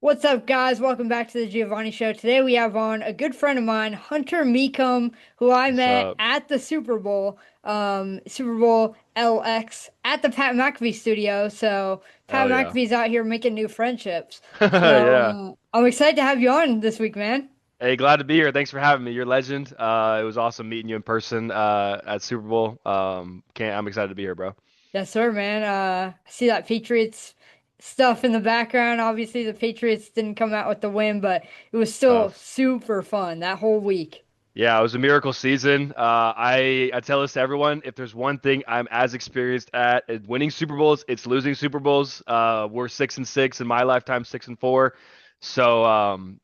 What's up, guys? Welcome back to the Giovanni Show. Today we have on a good friend of mine, Hunter Mecum, who I What's met up? at the Super Bowl LX at the Pat McAfee studio. So Pat Hell yeah. McAfee's out here making new friendships. Yeah. I'm excited to have you on this week, man. Hey, glad to be here. Thanks for having me. You're a legend. It was awesome meeting you in person at Super Bowl. I'm excited to be here, bro. Yes, sir, man. I see that Patriots stuff in the background. Obviously, the Patriots didn't come out with the win, but it was still Tough. super fun that whole week. Yeah, it was a miracle season. I tell this to everyone, if there's one thing I'm as experienced at winning Super Bowls, it's losing Super Bowls. We're 6-6 in my lifetime, 6-4. So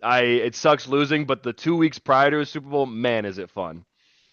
I it sucks losing, but the 2 weeks prior to a Super Bowl, man, is it fun.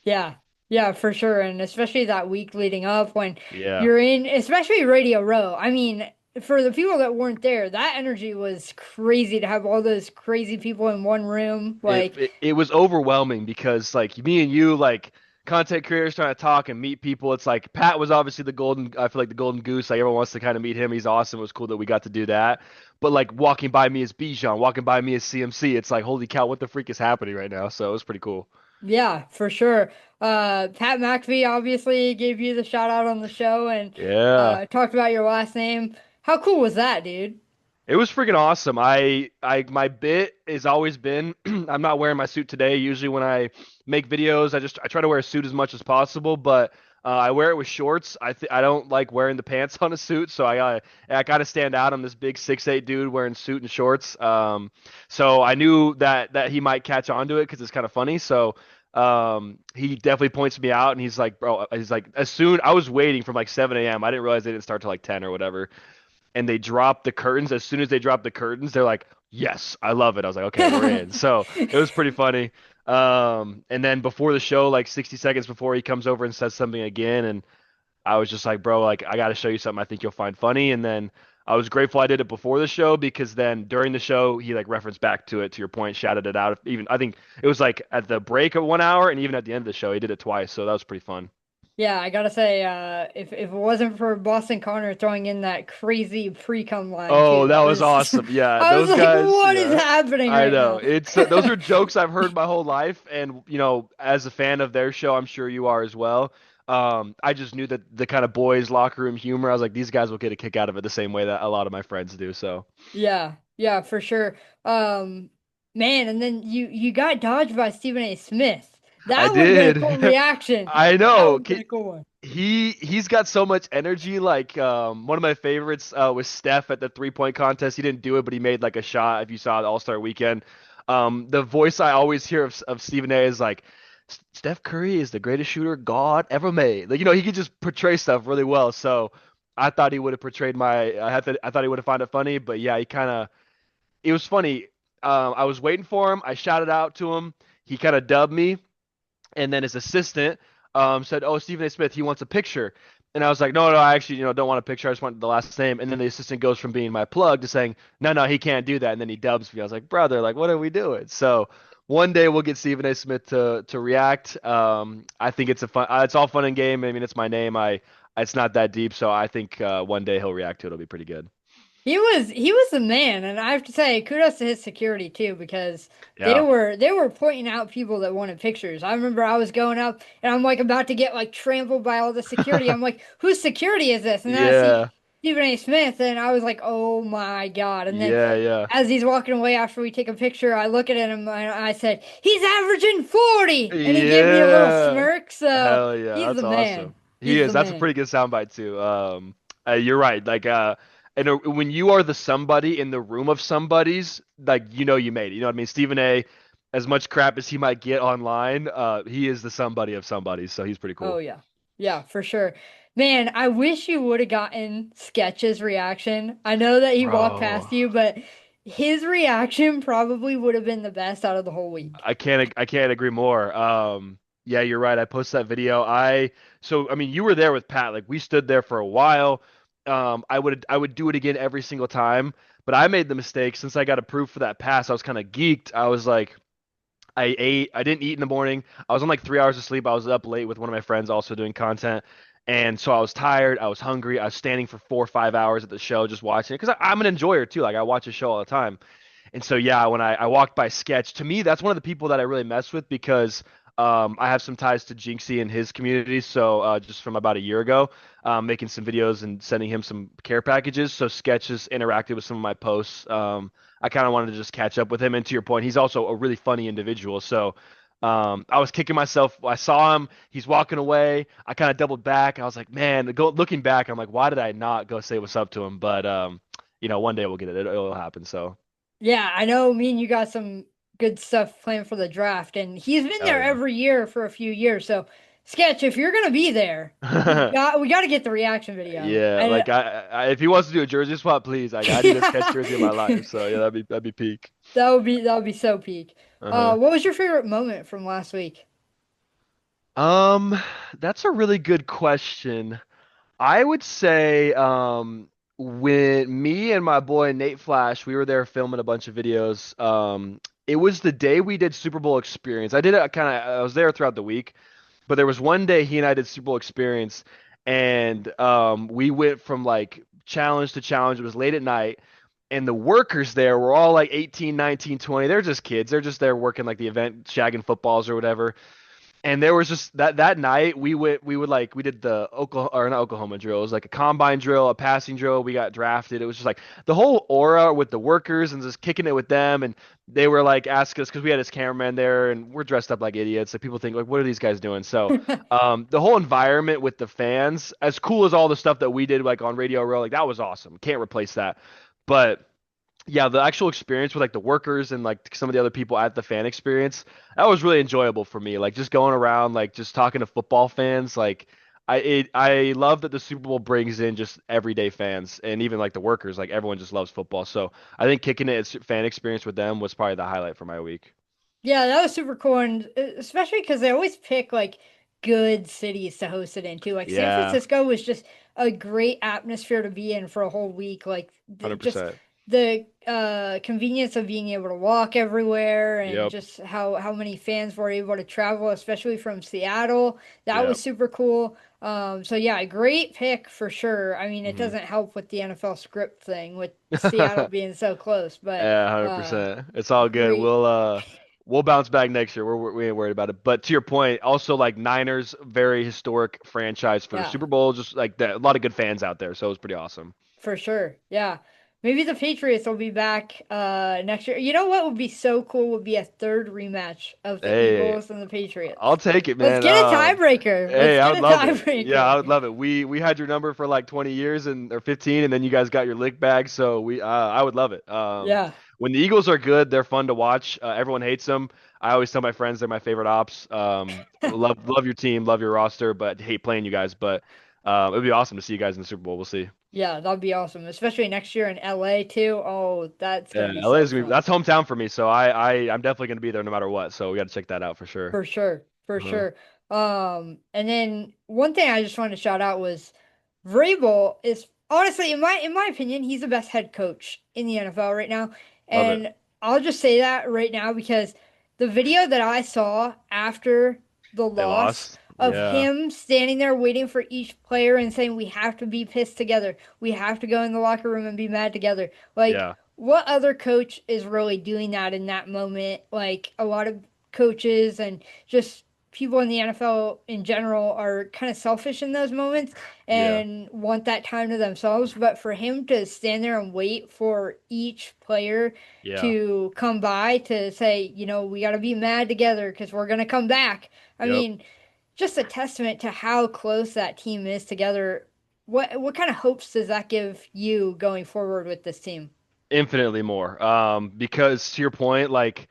Yeah, yeah, for sure. And especially that week leading up when Yeah. you're in, especially Radio Row. I mean, for the people that weren't there, that energy was crazy to have all those crazy people in one room. it, Like, it it was overwhelming because like me and you like content creators trying to talk and meet people. It's like Pat was obviously the golden, I feel like the golden goose, like everyone wants to kind of meet him. He's awesome. It was cool that we got to do that. But like walking by me as Bijan, walking by me as CMC, it's like holy cow, what the freak is happening right now? So it was pretty cool. yeah, for sure. Pat McAfee obviously gave you the shout out on the show and Yeah. talked about your last name. How cool was that, dude? It was freaking awesome. My bit has always been I'm not wearing my suit today. Usually when I make videos, I try to wear a suit as much as possible, but I wear it with shorts. I don't like wearing the pants on a suit, so I gotta stand out. I'm this big 6'8" dude wearing suit and shorts. So I knew that he might catch on to it because it's kind of funny. So he definitely points me out and he's like, bro, he's like, as soon I was waiting from like 7 a.m. I didn't realize they didn't start till like 10 or whatever, and they drop the curtains. As soon as they drop the curtains, they're like, "Yes, I love it." I was like, "Okay, we're in." So it was pretty funny. And then before the show, like 60 seconds before, he comes over and says something again, and I was just like, "Bro, like I got to show you something I think you'll find funny." And then I was grateful I did it before the show because then during the show he like referenced back to it, to your point, shouted it out. Even I think it was like at the break of 1 hour and even at the end of the show he did it twice, so that was pretty fun. Yeah, I gotta say, if it wasn't for Boston Connor throwing in that crazy pre-cum line Oh, too, that that was was awesome. Yeah, I was those like, guys, what is yeah. happening I right know. now? It's those are jokes I've heard my whole life, and as a fan of their show, I'm sure you are as well. I just knew that the kind of boys locker room humor, I was like, these guys will get a kick out of it the same way that a lot of my friends do. So, Yeah, yeah, for sure. Um, Man, and then you got dodged by Stephen A. Smith. I That would have been a did. cool reaction. I That know. would have been a cool one. He's got so much energy. Like one of my favorites was Steph at the 3-point contest. He didn't do it, but he made like a shot. If you saw the All-Star weekend, the voice I always hear of Stephen A is like, Steph Curry is the greatest shooter God ever made. Like he could just portray stuff really well. So I thought he would have portrayed my. I thought he would have found it funny, but yeah, he kind of. It was funny. I was waiting for him. I shouted out to him. He kind of dubbed me, and then his assistant said, "Oh, Stephen A. Smith, he wants a picture." And I was like, "No, no, I actually, don't want a picture. I just want the last name." And then the assistant goes from being my plug to saying, "No, no, he can't do that." And then he dubs me. I was like, "Brother, like, what are we doing?" So one day we'll get Stephen A. Smith to react. I think it's a fun. It's all fun and game. I mean, it's my name. It's not that deep. So I think one day he'll react to it. It'll be pretty good. He was the man, and I have to say, kudos to his security too, because Yeah. they were pointing out people that wanted pictures. I remember I was going up and I'm like about to get like trampled by all the security. I'm like, whose security is this? And then I see Yeah. Stephen A. Smith, and I was like, oh my God. And then Yeah. Yeah. as he's walking away after we take a picture, I look at him and I said, he's averaging 40. And he gave me a little Yeah. smirk. So Hell yeah, he's that's the man. awesome. He He's is. the That's a man. pretty good soundbite too. You're right. Like, when you are the somebody in the room of somebody's, like, you made it. You know what I mean? Stephen A. As much crap as he might get online, he is the somebody of somebody. So he's pretty Oh cool. yeah. Yeah, for sure. Man, I wish you would have gotten Sketch's reaction. I know that he walked Bro, past you, but his reaction probably would have been the best out of the whole week. I can't agree more. Yeah, you're right. I posted that video. I mean, you were there with Pat. Like we stood there for a while. I would do it again every single time, but I made the mistake since I got approved for that pass. I was kind of geeked. I was like, I ate. I didn't eat in the morning. I was on like 3 hours of sleep. I was up late with one of my friends also doing content. And so I was tired. I was hungry. I was standing for 4 or 5 hours at the show just watching it because I'm an enjoyer too. Like I watch a show all the time. And so yeah, when I walked by Sketch, to me that's one of the people that I really mess with because I have some ties to Jinxie and his community. So just from about a year ago, making some videos and sending him some care packages. So Sketch has interacted with some of my posts. I kind of wanted to just catch up with him. And to your point, he's also a really funny individual. So I was kicking myself. I saw him. He's walking away. I kind of doubled back. I was like, man, looking back, I'm like, why did I not go say what's up to him? But one day we'll get it. It'll happen. So Yeah, I know me and you got some good stuff planned for the draft, and he's been hell there yeah. every year for a few years. So, Sketch, if you're gonna be there, we got to get the reaction video. Yeah, And like if he wants to do a jersey swap, please. I need a Sketch yeah, jersey in my life. So yeah, that'd be peak. that would be so peak. Uh-huh. What was your favorite moment from last week? Um, that's a really good question. I would say when me and my boy Nate Flash, we were there filming a bunch of videos. It was the day we did Super Bowl Experience. I was there throughout the week, but there was one day he and I did Super Bowl Experience, and we went from like challenge to challenge. It was late at night, and the workers there were all like 18, 19, 20. They're just kids. They're just there working like the event, shagging footballs or whatever. And there was just that night we did the Oklahoma or not Oklahoma drill. It was like a combine drill, a passing drill. We got drafted. It was just like the whole aura with the workers and just kicking it with them. And they were like asking us because we had this cameraman there and we're dressed up like idiots. Like people think like what are these guys doing? So the whole environment with the fans, as cool as all the stuff that we did like on Radio Row, like that was awesome. Can't replace that. But yeah, the actual experience with like the workers and like some of the other people at the fan experience, that was really enjoyable for me. Like just going around, like just talking to football fans. Like I love that the Super Bowl brings in just everyday fans and even like the workers. Like everyone just loves football. So I think kicking it as fan experience with them was probably the highlight for my week. Yeah, that was super cool, and especially because they always pick like good cities to host it in too. Like San Yeah, Francisco was just a great atmosphere to be in for a whole week. Like just 100%. the convenience of being able to walk everywhere, and Yep. just how many fans were able to travel, especially from Seattle. That was Yep. super cool. So yeah, great pick for sure. I mean, it hmm doesn't help with the NFL script thing with Seattle being so close, but Yeah, uh, 100%. It's all good. great We'll bounce back next year. We ain't worried about it. But to your point, also like Niners, very historic franchise for yeah. Super Bowl. Just like that, a lot of good fans out there. So it was pretty awesome. For sure. Yeah. Maybe the Patriots will be back next year. You know what would be so cool would be a third rematch of the Hey, Eagles and the I'll Patriots. take it, Let's man. get a tiebreaker. Let's Hey, I get would a love it. Yeah, I tiebreaker. would love it. We had your number for like 20 years and or 15, and then you guys got your lick bag. So I would love it. Yeah. When the Eagles are good, they're fun to watch. Everyone hates them. I always tell my friends they're my favorite ops. Love your team, love your roster, but hate playing you guys. But it would be awesome to see you guys in the Super Bowl. We'll see. Yeah, that'd be awesome. Especially next year in LA too. Oh, that's Yeah, gonna be LA so is gonna be, fun. that's hometown for me, so I'm definitely gonna be there no matter what. So we got to check that out for sure. For sure, for Uh-huh. sure. And then one thing I just wanted to shout out was Vrabel is honestly, in my opinion, he's the best head coach in the NFL right now. Love it. And I'll just say that right now because the video that I saw after the They loss lost. of Yeah, him standing there waiting for each player and saying, "We have to be pissed together. We have to go in the locker room and be mad together." Like, yeah, what other coach is really doing that in that moment? Like, a lot of coaches and just people in the NFL in general are kind of selfish in those moments yeah, and want that time to themselves. But for him to stand there and wait for each player yeah. to come by to say, we got to be mad together because we're going to come back. I Yep. mean, just a testament to how close that team is together. What kind of hopes does that give you going forward with this team? Infinitely more. Because to your point, like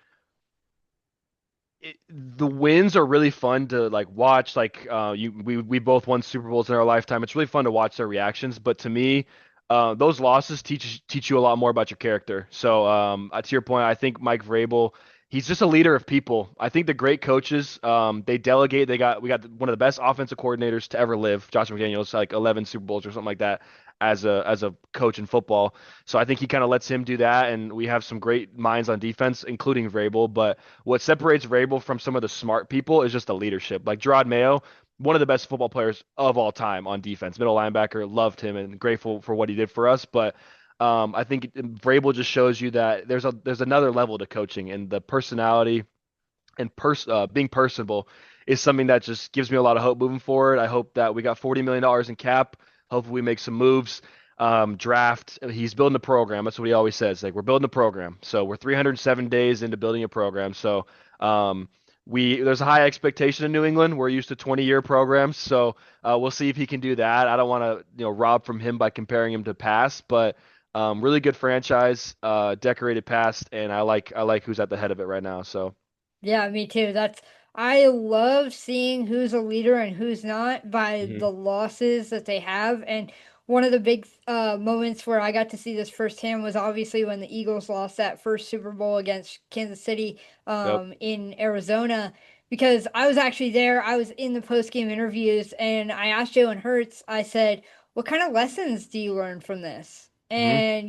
the wins are really fun to like watch. Like we both won Super Bowls in our lifetime. It's really fun to watch their reactions. But to me, those losses teach you a lot more about your character. So to your point, I think Mike Vrabel, he's just a leader of people. I think the great coaches, they delegate. We got one of the best offensive coordinators to ever live, Josh McDaniels, like 11 Super Bowls or something like that as a coach in football. So I think he kind of lets him do that, and we have some great minds on defense, including Vrabel. But what separates Vrabel from some of the smart people is just the leadership. Like Gerard Mayo, one of the best football players of all time on defense, middle linebacker, loved him and grateful for what he did for us. But I think Vrabel just shows you that there's another level to coaching, and the personality and being personable is something that just gives me a lot of hope moving forward. I hope that we got $40 million in cap. Hopefully we make some moves. Draft. He's building a program. That's what he always says. Like we're building a program. So we're 307 days into building a program. So um, we there's a high expectation in New England. We're used to 20-year programs. So we'll see if he can do that. I don't want to rob from him by comparing him to past, but really good franchise, decorated past, and I like who's at the head of it right now. So. Yeah, me too. I love seeing who's a leader and who's not by Mhm. the losses that they have. And one of the big moments where I got to see this firsthand was obviously when the Eagles lost that first Super Bowl against Kansas City Yep. in Arizona. Because I was actually there, I was in the post game interviews, and I asked Jalen Hurts, I said, "What kind of lessons do you learn from this?" Hmm. And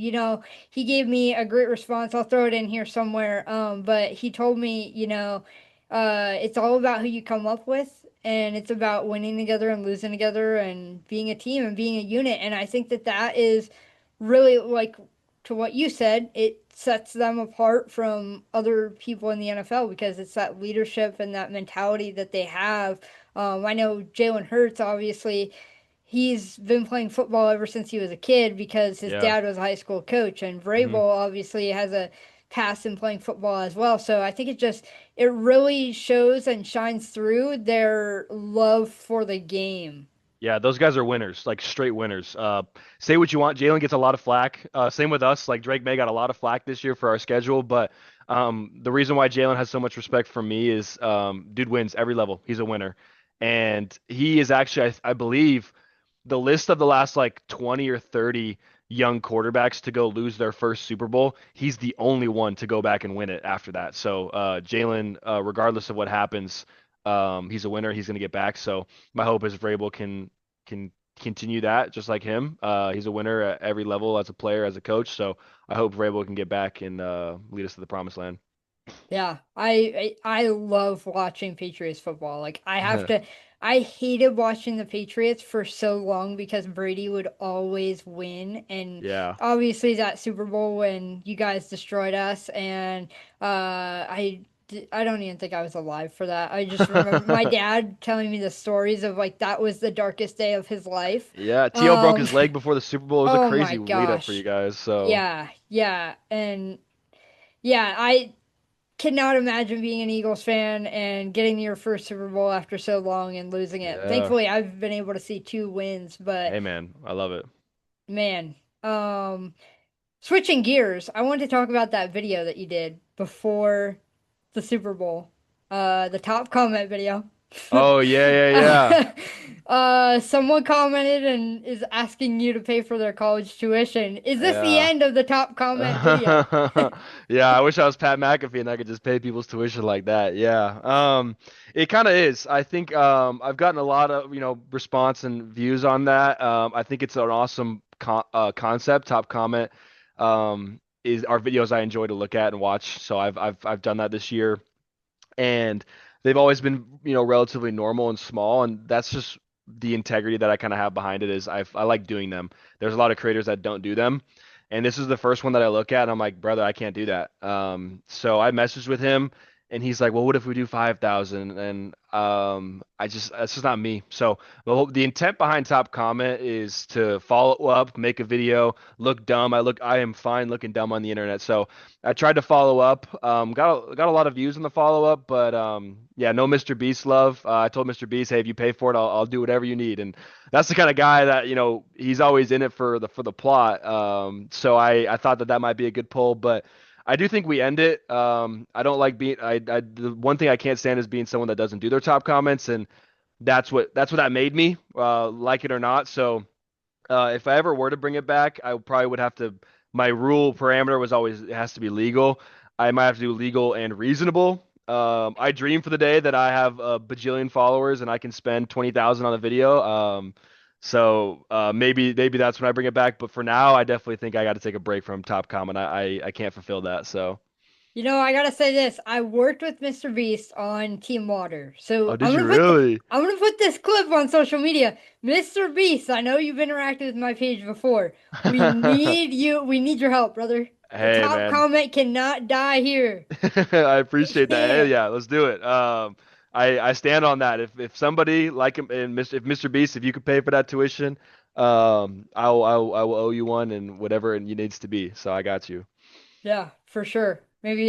he gave me a great response. I'll throw it in here somewhere. But he told me, it's all about who you come up with, and it's about winning together and losing together, and being a team and being a unit. And I think that that is really like to what you said. It sets them apart from other people in the NFL because it's that leadership and that mentality that they have. I know Jalen Hurts obviously he's been playing football ever since he was a kid because his Yeah. dad was a high school coach, and Vrabel Hmm. obviously has a past in playing football as well. So I think it really shows and shines through their love for the game. Yeah, those guys are winners, like straight winners. Say what you want. Jalen gets a lot of flack. Same with us. Like Drake May got a lot of flack this year for our schedule, but the reason why Jalen has so much respect for me is dude wins every level. He's a winner, and he is actually, I believe, the list of the last like 20 or 30 young quarterbacks to go lose their first Super Bowl, he's the only one to go back and win it after that. So Jalen, regardless of what happens, he's a winner. He's going to get back. So my hope is Vrabel can continue that just like him. He's a winner at every level as a player, as a coach. So I hope Vrabel can get back and lead us to the promised land. Yeah, I love watching Patriots football. I hated watching the Patriots for so long because Brady would always win, and Yeah. obviously that Super Bowl when you guys destroyed us, and I don't even think I was alive for that. I just remember my dad telling me the stories of like that was the darkest day of his life. Yeah, T.O. broke Um, his leg before the Super Bowl. It was a oh my crazy lead up for you gosh, guys. So, yeah, yeah, and yeah, I cannot imagine being an Eagles fan and getting your first Super Bowl after so long and losing it. yeah. Thankfully, I've been able to see two wins, but Hey man, I love it. man, switching gears, I wanted to talk about that video that you did before the Super Bowl, the top comment video. Oh yeah, yeah, yeah. uh, someone commented and is asking you to pay for their college tuition. Is this the Yeah. end of the top comment video? Yeah, I wish I was Pat McAfee and I could just pay people's tuition like that. Yeah. It kind of is. I think I've gotten a lot of, response and views on that. I think it's an awesome concept. Top comment is our videos I enjoy to look at and watch. So I've done that this year, and they've always been relatively normal and small, and that's just the integrity that I kind of have behind it. Is I like doing them. There's a lot of creators that don't do them, and this is the first one that I look at and I'm like, brother, I can't do that. So I messaged with him, and he's like, well, what if we do 5,000? And I just that's just not me. So the intent behind top comment is to follow up, make a video, look dumb. I am fine looking dumb on the internet. So I tried to follow up. Got a lot of views on the follow up, but yeah, no Mr. Beast love. I told Mr. Beast, hey, if you pay for it, I'll do whatever you need. And that's the kind of guy that he's always in it for the plot. So I thought that might be a good pull, but I do think we end it. I don't like being the one thing I can't stand is being someone that doesn't do their top comments, and that's what that made me, like it or not. So. If I ever were to bring it back, I probably would have to. My rule parameter was always it has to be legal. I might have to do legal and reasonable. I dream for the day that I have a bajillion followers and I can spend 20,000 on a video. So maybe that's when I bring it back. But for now, I definitely think I got to take a break from top comment. I can't fulfill that. So I gotta say this. I worked with Mr. Beast on Team Water. Oh, So did you really? I'm gonna put this clip on social media. Mr. Beast, I know you've interacted with my page before. We need your help, brother. The Hey, top man. comment cannot die here. I It appreciate that. Hey, can't. yeah, let's do it. I stand on that. If somebody like him and Mr. Beast, if you could pay for that tuition, I will owe you one and whatever it needs to be. So I got you. Yeah, for sure. Maybe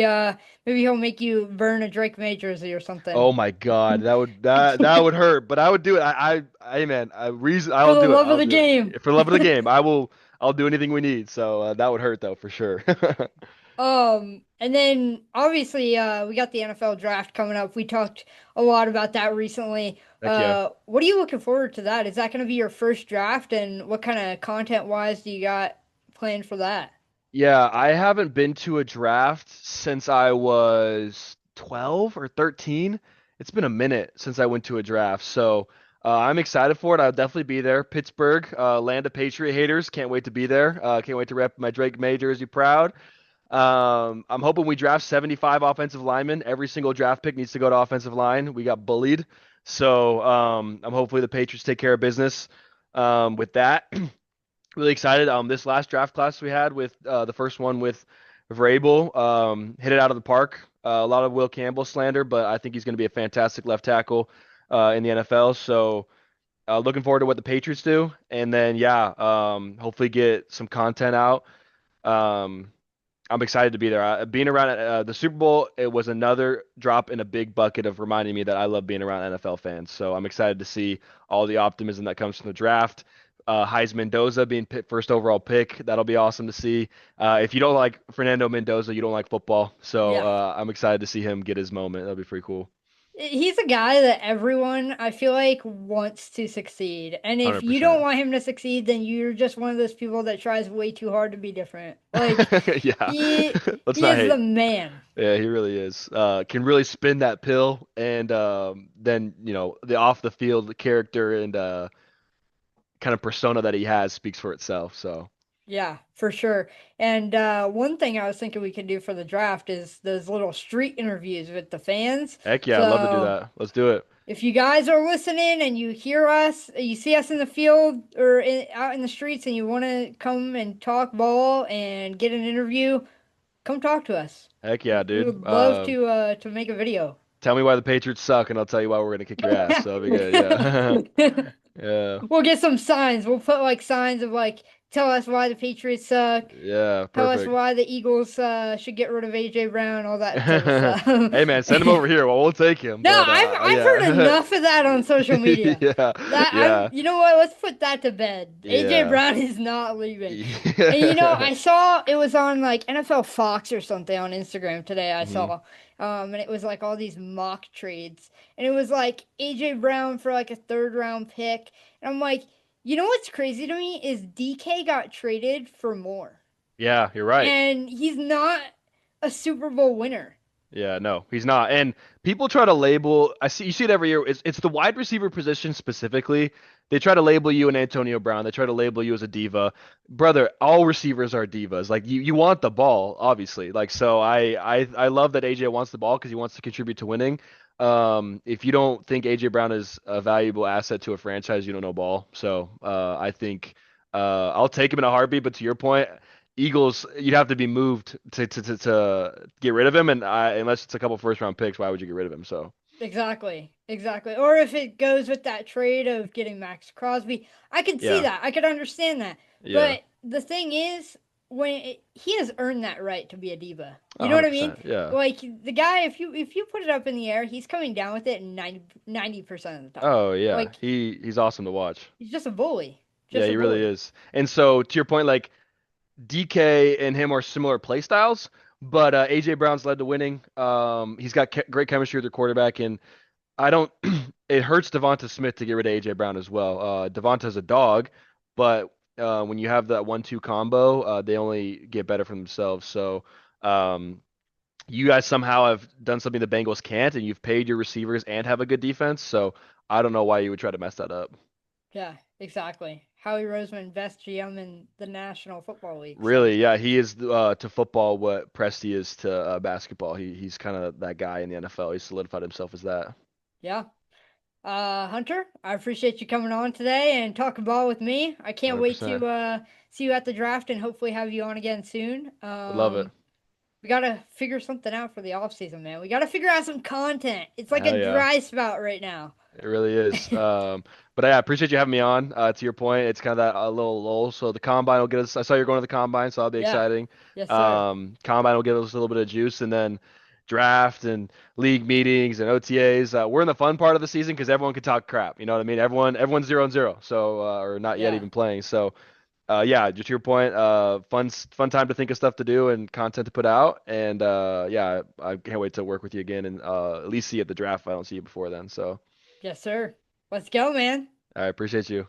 he'll make you burn a Drake May jersey or something. Oh my God, that would hurt, but I would do it. Hey man, For I'll the do it. love of I'll the do game. it for the love of the game. I'll do anything we need. So that would hurt though for sure. And then obviously we got the NFL draft coming up. We talked a lot about that recently. Heck yeah. What are you looking forward to that? Is that going to be your first draft and what kind of content wise do you got planned for that? Yeah, I haven't been to a draft since I was 12 or 13. It's been a minute since I went to a draft, so I'm excited for it. I'll definitely be there. Pittsburgh, land of Patriot haters. Can't wait to be there. Can't wait to rep my Drake May jersey proud. I'm hoping we draft 75 offensive linemen. Every single draft pick needs to go to offensive line. We got bullied, so I'm hopefully the Patriots take care of business with that. Really excited. This last draft class we had with the first one with Vrabel, hit it out of the park. A lot of Will Campbell slander, but I think he's going to be a fantastic left tackle in the NFL. So looking forward to what the Patriots do, and then yeah, hopefully get some content out. Um, I'm excited to be there. Being around the Super Bowl, it was another drop in a big bucket of reminding me that I love being around NFL fans. So I'm excited to see all the optimism that comes from the draft. Heisman Mendoza being first overall pick, that'll be awesome to see. If you don't like Fernando Mendoza, you don't like football. So Yeah. I'm excited to see him get his moment. That'll be pretty cool. He's a guy that everyone I feel like wants to succeed. And if you don't 100%. want him to succeed, then you're just one of those people that tries way too hard to be different. Like Yeah. he Let's he not is the hate. man. Yeah, he really is. Can really spin that pill, and then the off the field character and kind of persona that he has speaks for itself. So Yeah, for sure. And one thing I was thinking we could do for the draft is those little street interviews with the fans. heck yeah, I'd love to do So that. Let's do it. if you guys are listening and you hear us, you see us in the field or out in the streets and you want to come and talk ball and get an interview, come talk to us. Heck yeah, We dude. would love to make a video. Tell me why the Patriots suck, and I'll tell you why we're gonna kick your ass. So that'll be good. Yeah. Yeah. We'll get some signs. We'll put like signs of like tell us why the Patriots suck. Yeah. Tell us Perfect. why the Eagles should get rid of AJ Brown, all that type of stuff. Hey man, send him over here. Well, we'll take him. No, But I've heard yeah. enough of that on social media. Yeah. That I'm Yeah. you know what? Let's put that to bed. AJ Yeah. Brown is not leaving. And Yeah. I saw it was on like NFL Fox or something on Instagram today. I Mhm. saw, and it was like all these mock trades, and it was like AJ Brown for like a third round pick, and I'm like, what's crazy to me is DK got traded for more, Yeah, you're right. and he's not a Super Bowl winner. Yeah, no, he's not. And people try to label, you see it every year. It's the wide receiver position specifically. They try to label you an Antonio Brown. They try to label you as a diva. Brother, all receivers are divas. Like you want the ball, obviously. Like so I love that AJ wants the ball because he wants to contribute to winning. If you don't think AJ Brown is a valuable asset to a franchise, you don't know ball. So I think I'll take him in a heartbeat, but to your point, Eagles, you'd have to be moved to get rid of him, and unless it's a couple first round picks, why would you get rid of him? So Exactly, exactly. Or if it goes with that trade of getting Max Crosby, I could see yeah, that. I could understand that. yeah, But the thing is, he has earned that right to be a diva. You know what I mean? 100%, yeah. Like the guy, if you put it up in the air, he's coming down with it 90% of the time. Oh yeah, Like he's awesome to watch. he's just a bully, Yeah, just a he really bully. is. And so to your point, like DK and him are similar play styles, but AJ Brown's led to winning. He's got great chemistry with the quarterback, and I don't. It hurts Devonta Smith to get rid of AJ Brown as well. Devonta's a dog, but when you have that 1-2 combo, they only get better for themselves. So um, you guys somehow have done something the Bengals can't, and you've paid your receivers and have a good defense. So I don't know why you would try to mess that up. Yeah, Exactly. Howie Roseman, best GM in the National Football League. So Really, yeah, he is to football what Presti is to basketball. He's kind of that guy in the NFL. He's solidified himself as that. yeah. Hunter, I appreciate you coming on today and talking ball with me. I can't wait 100%. to see you at the draft and hopefully have you on again soon. Would love it. We gotta figure something out for the off season, man. We gotta figure out some content. It's like a Hell yeah. dry spout right now. It really is. But yeah, I appreciate you having me on. To your point, it's kind of that little lull. So the combine will get us. I saw you're going to the combine, so that'll be Yeah. exciting. Yes, sir. Combine will give us a little bit of juice, and then draft and league meetings and OTAs. We're in the fun part of the season because everyone can talk crap. You know what I mean? Everyone's 0-0, so or not yet Yeah. even playing. So yeah, just to your point, fun time to think of stuff to do and content to put out. And yeah, I can't wait to work with you again and at least see you at the draft if I don't see you before then. So Yes, sir. Let's go, man. I appreciate you.